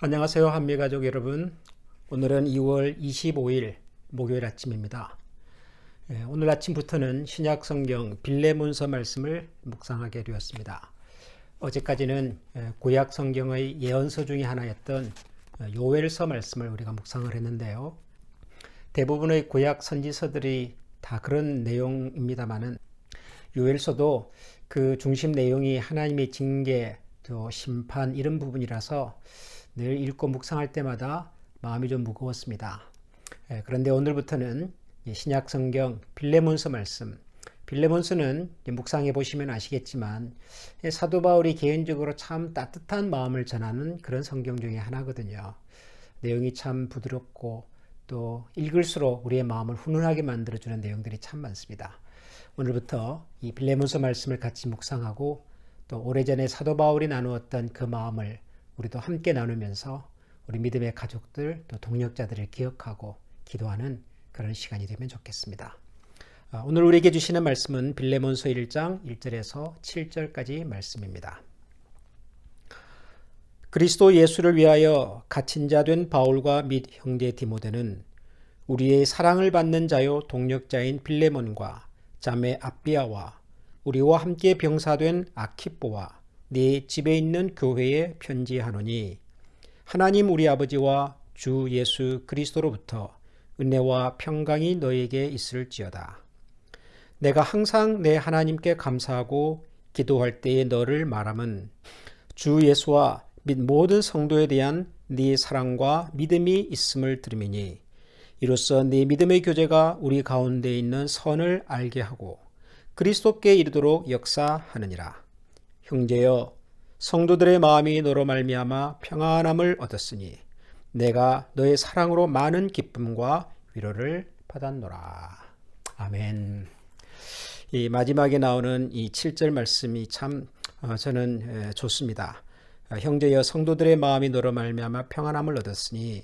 안녕하세요, 한미가족 여러분. 오늘은 2월 25일 목요일 아침입니다. 오늘 아침부터는 신약 성경 빌레몬서 말씀을 묵상하게 되었습니다. 어제까지는 구약 성경의 예언서 중에 하나였던 요엘서 말씀을 우리가 묵상을 했는데요. 대부분의 구약 선지서들이 다 그런 내용입니다만은 요엘서도 그 중심 내용이 하나님의 징계, 또 심판 이런 부분이라서 늘 읽고 묵상할 때마다 마음이 좀 무거웠습니다. 그런데 오늘부터는 신약 성경 빌레몬서 말씀, 빌레몬서는 묵상해 보시면 아시겠지만 사도 바울이 개인적으로 참 따뜻한 마음을 전하는 그런 성경 중에 하나거든요. 내용이 참 부드럽고 또 읽을수록 우리의 마음을 훈훈하게 만들어주는 내용들이 참 많습니다. 오늘부터 이 빌레몬서 말씀을 같이 묵상하고 또 오래전에 사도 바울이 나누었던 그 마음을 우리도 함께 나누면서 우리 믿음의 가족들 또 동역자들을 기억하고 기도하는 그런 시간이 되면 좋겠습니다. 오늘 우리에게 주시는 말씀은 빌레몬서 1장 1절에서 7절까지 말씀입니다. 그리스도 예수를 위하여 갇힌 자 된 바울과 및 형제 디모데는 우리의 사랑을 받는 자요 동역자인 빌레몬과 자매 아비아와 우리와 함께 병사된 아키뽀와 네 집에 있는 교회에 편지하노니 하나님 우리 아버지와 주 예수 그리스도로부터 은혜와 평강이 너에게 있을지어다. 내가 항상 내 하나님께 감사하고 기도할 때에 너를 말함은 주 예수와 및 모든 성도에 대한 네 사랑과 믿음이 있음을 들으미니 이로써 네 믿음의 교제가 우리 가운데 있는 선을 알게 하고 그리스도께 이르도록 역사하느니라. 형제여, 성도들의 마음이 너로 말미암아 평안함을 얻었으니 내가 너의 사랑으로 많은 기쁨과 위로를 받았노라. 아멘. 이 마지막에 나오는 이 7절 말씀이 참 저는 좋습니다. 형제여, 성도들의 마음이 너로 말미암아 평안함을 얻었으니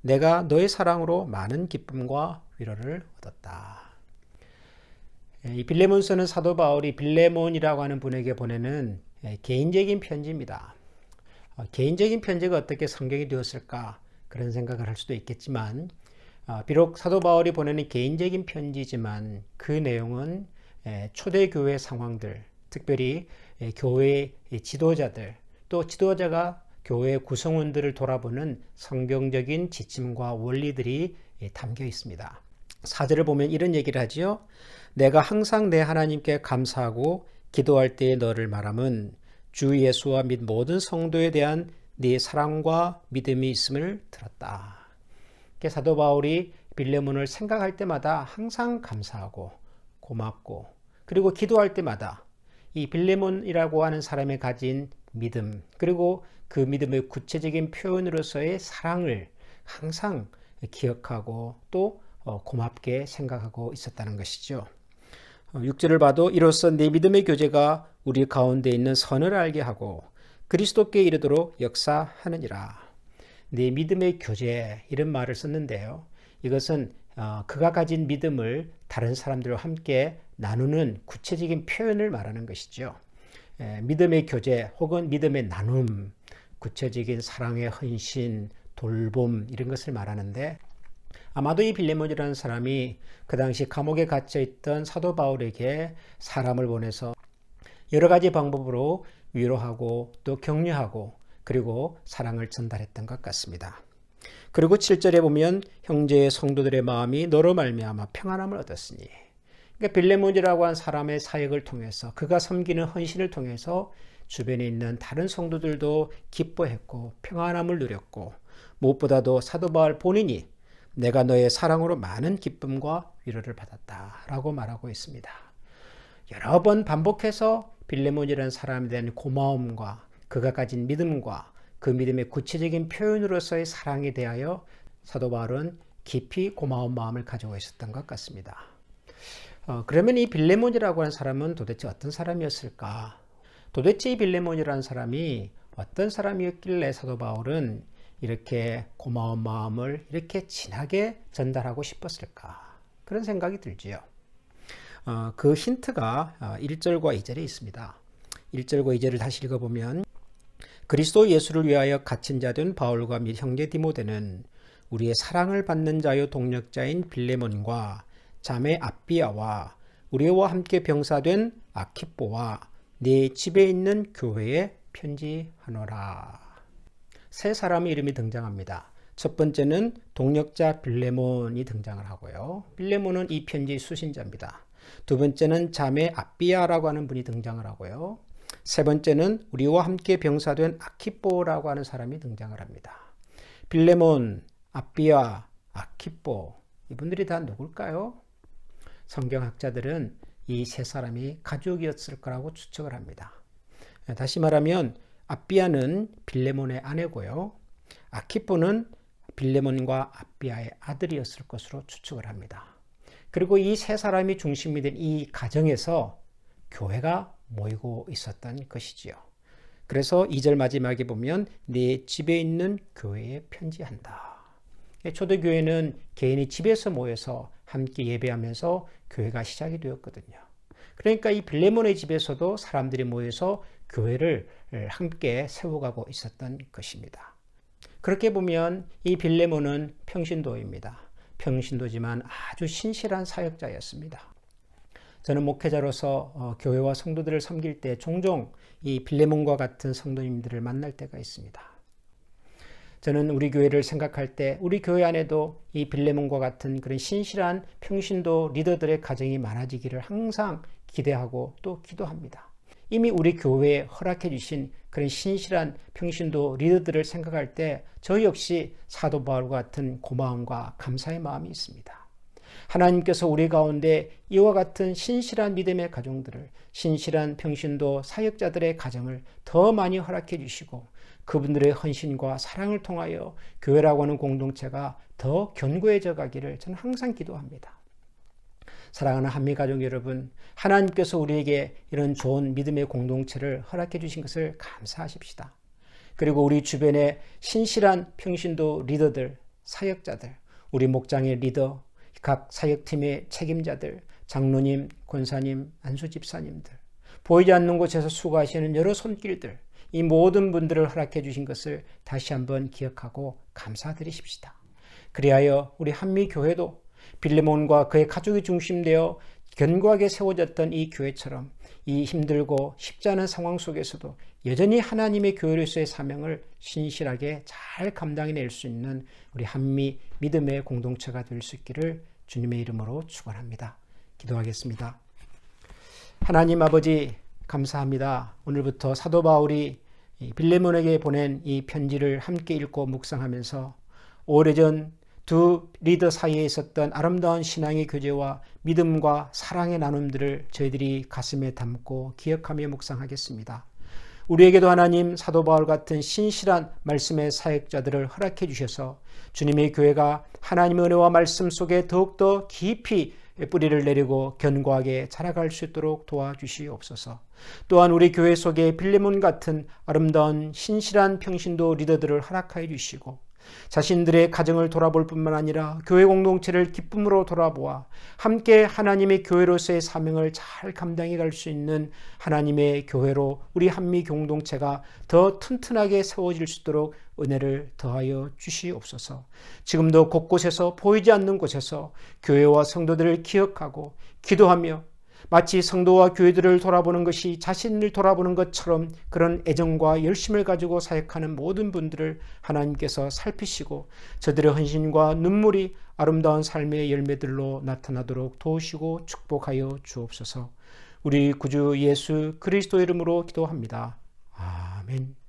내가 너의 사랑으로 많은 기쁨과 위로를 얻었다. 이 빌레몬서는 사도 바울이 빌레몬이라고 하는 분에게 보내는 개인적인 편지입니다. 개인적인 편지가 어떻게 성경이 되었을까 그런 생각을 할 수도 있겠지만 비록 사도 바울이 보내는 개인적인 편지지만 그 내용은 초대교회 상황들, 특별히 교회 지도자들 또 지도자가 교회 구성원들을 돌아보는 성경적인 지침과 원리들이 담겨 있습니다. 4절을 보면 이런 얘기를 하지요. 내가 항상 내 하나님께 감사하고 기도할 때에 너를 말함은 주 예수와 및 모든 성도에 대한 네 사랑과 믿음이 있음을 들었다. 사도 바울이 빌레몬을 생각할 때마다 항상 감사하고 고맙고 그리고 기도할 때마다 이 빌레몬이라고 하는 사람이 가진 믿음 그리고 그 믿음의 구체적인 표현으로서의 사랑을 항상 기억하고 또 고맙게 생각하고 있었다는 것이죠. 6절을 봐도 이로써 내 믿음의 교제가 우리 가운데 있는 선을 알게 하고 그리스도께 이르도록 역사하느니라. 내 믿음의 교제 이런 말을 썼는데요. 이것은 그가 가진 믿음을 다른 사람들과 함께 나누는 구체적인 표현을 말하는 것이죠. 믿음의 교제 혹은 믿음의 나눔, 구체적인 사랑의 헌신, 돌봄 이런 것을 말하는데 아마도 이 빌레몬이라는 사람이 그 당시 감옥에 갇혀 있던 사도 바울에게 사람을 보내서 여러 가지 방법으로 위로하고 또 격려하고 그리고 사랑을 전달했던 것 같습니다. 그리고 7절에 보면 형제의 성도들의 마음이 너로 말미암아 평안함을 얻었으니 그러니까 빌레몬이라고 한 사람의 사역을 통해서 그가 섬기는 헌신을 통해서 주변에 있는 다른 성도들도 기뻐했고 평안함을 누렸고 무엇보다도 사도 바울 본인이 내가 너의 사랑으로 많은 기쁨과 위로를 받았다라고 말하고 있습니다. 여러 번 반복해서 빌레몬이라는 사람에 대한 고마움과 그가 가진 믿음과 그 믿음의 구체적인 표현으로서의 사랑에 대하여 사도 바울은 깊이 고마운 마음을 가지고 있었던 것 같습니다. 그러면 이 빌레몬이라고 하는 사람은 도대체 어떤 사람이었을까? 도대체 이 빌레몬이라는 사람이 어떤 사람이었길래 사도 바울은 이렇게 고마운 마음을 이렇게 진하게 전달하고 싶었을까? 그런 생각이 들지요. 그 힌트가 1절과 2절에 있습니다. 1절과 2절을 다시 읽어보면 그리스도 예수를 위하여 갇힌 자 된 바울과 및 형제 디모데는 우리의 사랑을 받는 자요 동력자인 빌레몬과 자매 아비아와 우리와 함께 병사된 아키뽀와 네 집에 있는 교회에 편지하노라. 세 사람의 이름이 등장합니다. 첫 번째는 동력자 빌레몬이 등장을 하고요. 빌레몬은 이 편지의 수신자입니다. 두 번째는 자매 아비아라고 하는 분이 등장을 하고요. 세 번째는 우리와 함께 병사된 아키뽀라고 하는 사람이 등장을 합니다. 빌레몬, 아비아, 아키뽀, 이분들이 다 누굴까요? 성경학자들은 이 세 사람이 가족이었을 거라고 추측을 합니다. 다시 말하면 아비아는 빌레몬의 아내고요. 아키뽀는 빌레몬과 아비아의 아들이었을 것으로 추측을 합니다. 그리고 이 세 사람이 중심이 된 이 가정에서 교회가 모이고 있었던 것이지요. 그래서 2절 마지막에 보면 네 집에 있는 교회에 편지한다. 초대교회는 개인이 집에서 모여서 함께 예배하면서 교회가 시작이 되었거든요. 그러니까 이 빌레몬의 집에서도 사람들이 모여서 교회를 함께 세워가고 있었던 것입니다. 그렇게 보면 이 빌레몬은 평신도입니다. 평신도지만 아주 신실한 사역자였습니다. 저는 목회자로서 교회와 성도들을 섬길 때 종종 이 빌레몬과 같은 성도님들을 만날 때가 있습니다. 저는 우리 교회를 생각할 때 우리 교회 안에도 이 빌레몬과 같은 그런 신실한 평신도 리더들의 가정이 많아지기를 항상 기대하고 또 기도합니다. 이미 우리 교회에 허락해 주신 그런 신실한 평신도 리더들을 생각할 때 저 역시 사도 바울과 같은 고마움과 감사의 마음이 있습니다. 하나님께서 우리 가운데 이와 같은 신실한 믿음의 가정들을, 신실한 평신도 사역자들의 가정을 더 많이 허락해 주시고 그분들의 헌신과 사랑을 통하여 교회라고 하는 공동체가 더 견고해져 가기를 저는 항상 기도합니다. 사랑하는 한미가족 여러분, 하나님께서 우리에게 이런 좋은 믿음의 공동체를 허락해 주신 것을 감사하십시다. 그리고 우리 주변에 신실한 평신도 리더들, 사역자들, 우리 목장의 리더, 각 사역팀의 책임자들, 장로님, 권사님, 안수집사님들, 보이지 않는 곳에서 수고하시는 여러 손길들, 이 모든 분들을 허락해 주신 것을 다시 한번 기억하고 감사드리십시다. 그리하여 우리 한미교회도 빌레몬과 그의 가족이 중심되어 견고하게 세워졌던 이 교회처럼 이 힘들고 쉽지 않은 상황 속에서도 여전히 하나님의 교회로서의 사명을 신실하게 잘 감당해낼 수 있는 우리 한미 믿음의 공동체가 될 수 있기를 주님의 이름으로 축원합니다. 기도하겠습니다. 하나님 아버지 감사합니다. 오늘부터 사도 바울이 빌레몬에게 보낸 이 편지를 함께 읽고 묵상하면서 오래전 두 리더 사이에 있었던 아름다운 신앙의 교제와 믿음과 사랑의 나눔들을 저희들이 가슴에 담고 기억하며 묵상하겠습니다. 우리에게도 하나님 사도 바울 같은 신실한 말씀의 사역자들을 허락해 주셔서 주님의 교회가 하나님의 은혜와 말씀 속에 더욱더 깊이 뿌리를 내리고 견고하게 자라갈 수 있도록 도와주시옵소서. 또한 우리 교회 속에 빌레몬 같은 아름다운 신실한 평신도 리더들을 허락하여 주시고 자신들의 가정을 돌아볼 뿐만 아니라 교회 공동체를 기쁨으로 돌아보아 함께 하나님의 교회로서의 사명을 잘 감당해 갈 수 있는 하나님의 교회로 우리 한미 공동체가 더 튼튼하게 세워질 수 있도록 은혜를 더하여 주시옵소서. 지금도 곳곳에서 보이지 않는 곳에서 교회와 성도들을 기억하고 기도하며 마치 성도와 교회들을 돌아보는 것이 자신을 돌아보는 것처럼 그런 애정과 열심을 가지고 사역하는 모든 분들을 하나님께서 살피시고 저들의 헌신과 눈물이 아름다운 삶의 열매들로 나타나도록 도우시고 축복하여 주옵소서. 우리 구주 예수 그리스도 이름으로 기도합니다. 아멘.